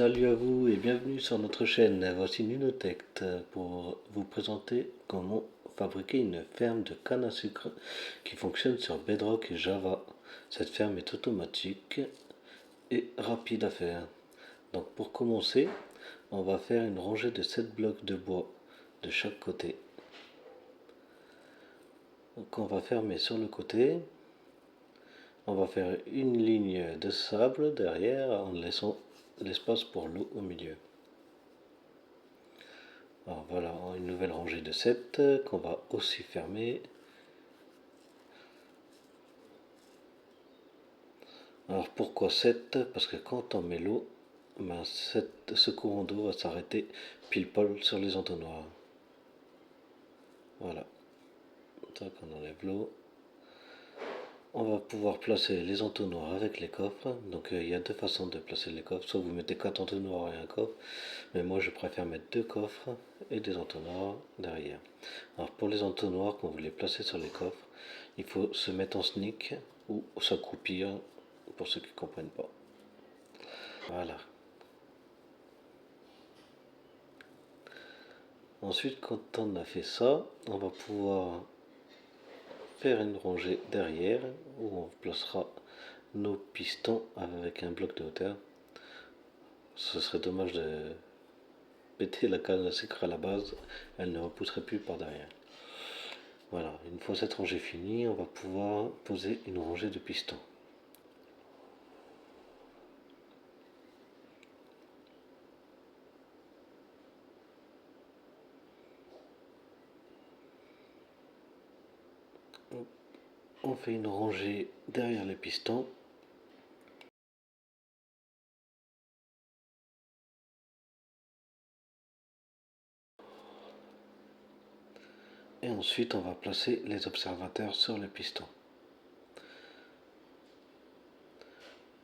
Salut à vous et bienvenue sur notre chaîne. Voici Nunotech pour vous présenter comment fabriquer une ferme de canne à sucre qui fonctionne sur Bedrock et Java. Cette ferme est automatique et rapide à faire. Donc pour commencer, on va faire une rangée de 7 blocs de bois de chaque côté. Donc on va fermer sur le côté. On va faire une ligne de sable derrière en laissant l'espace pour l'eau au milieu. Alors voilà, une nouvelle rangée de 7 qu'on va aussi fermer. Alors pourquoi 7? Parce que quand on met l'eau, ce courant d'eau va s'arrêter pile poil sur les entonnoirs. Voilà, donc on enlève l'eau. On va pouvoir placer les entonnoirs avec les coffres. Donc il y a deux façons de placer les coffres. Soit vous mettez 4 entonnoirs et un coffre, mais moi je préfère mettre 2 coffres et des entonnoirs derrière. Alors pour les entonnoirs, quand vous les placez sur les coffres, il faut se mettre en sneak ou s'accroupir pour ceux qui ne comprennent pas. Voilà. Ensuite, quand on a fait ça, on va pouvoir faire une rangée derrière où on placera nos pistons avec un bloc de hauteur. Ce serait dommage de péter la canne à sucre à la base, elle ne repousserait plus par derrière. Voilà, une fois cette rangée finie, on va pouvoir poser une rangée de pistons. On fait une rangée derrière les pistons. Et ensuite, on va placer les observateurs sur les pistons.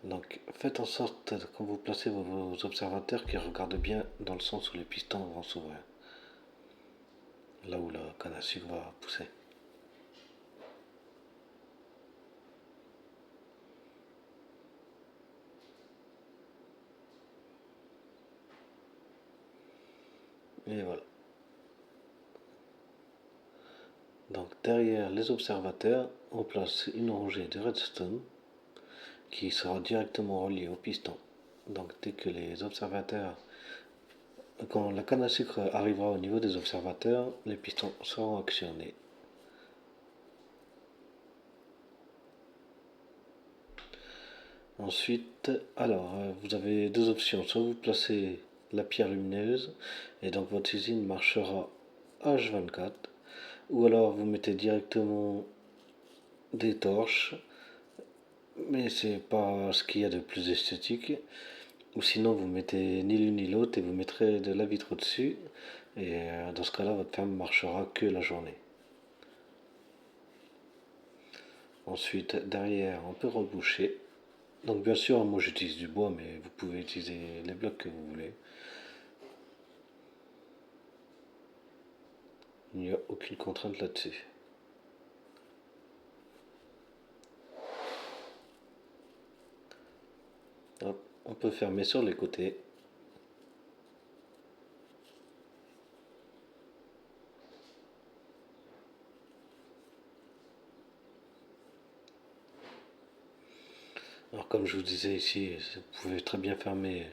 Donc faites en sorte, quand vous placez vos observateurs, qu'ils regardent bien dans le sens où les pistons vont s'ouvrir. Là où la canne à sucre va pousser. Et voilà. Donc derrière les observateurs, on place une rangée de redstone qui sera directement reliée au piston. Donc dès que les observateurs, quand la canne à sucre arrivera au niveau des observateurs, les pistons seront actionnés. Ensuite, alors vous avez deux options. Soit vous placez la pierre lumineuse et donc votre usine marchera H24, ou alors vous mettez directement des torches, mais c'est pas ce qu'il y a de plus esthétique. Ou sinon vous mettez ni l'une ni l'autre et vous mettrez de la vitre au-dessus. Et dans ce cas-là, votre ferme marchera que la journée. Ensuite, derrière, on peut reboucher. Donc bien sûr, moi j'utilise du bois, mais vous pouvez utiliser les blocs que vous voulez. Il n'y a aucune contrainte là-dessus. Hop, on peut fermer sur les côtés. Alors comme je vous disais ici, vous pouvez très bien fermer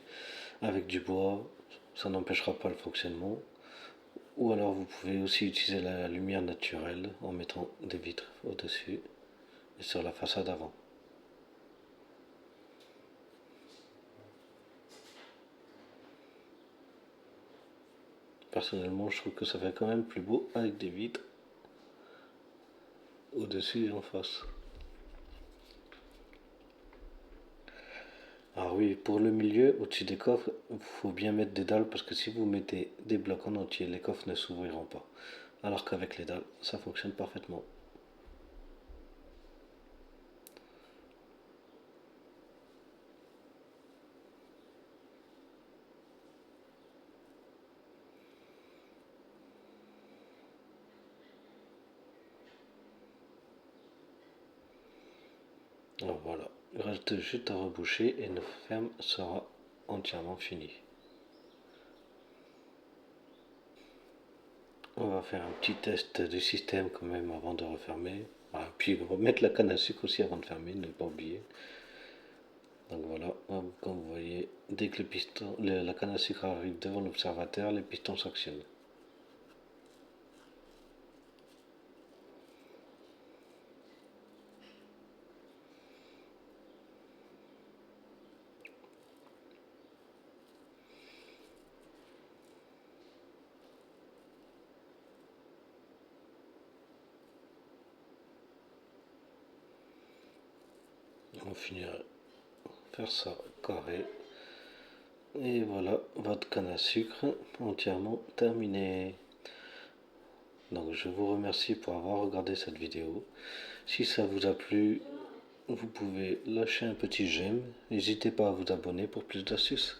avec du bois, ça n'empêchera pas le fonctionnement. Ou alors vous pouvez aussi utiliser la lumière naturelle en mettant des vitres au-dessus et sur la façade avant. Personnellement, je trouve que ça fait quand même plus beau avec des vitres au-dessus et en face. Alors oui, pour le milieu, au-dessus des coffres, il faut bien mettre des dalles parce que si vous mettez des blocs en entier, les coffres ne s'ouvriront pas. Alors qu'avec les dalles, ça fonctionne parfaitement. Alors voilà, il reste juste à reboucher et notre ferme sera entièrement fini. On va faire un petit test du système quand même avant de refermer. Ah, puis remettre la canne à sucre aussi avant de fermer, ne pas oublier. Donc voilà, comme vous voyez, dès que la canne à sucre arrive devant l'observateur, les pistons s'actionnent. On finira faire ça carré. Et voilà, votre canne à sucre entièrement terminée. Donc je vous remercie pour avoir regardé cette vidéo. Si ça vous a plu, vous pouvez lâcher un petit j'aime. N'hésitez pas à vous abonner pour plus d'astuces.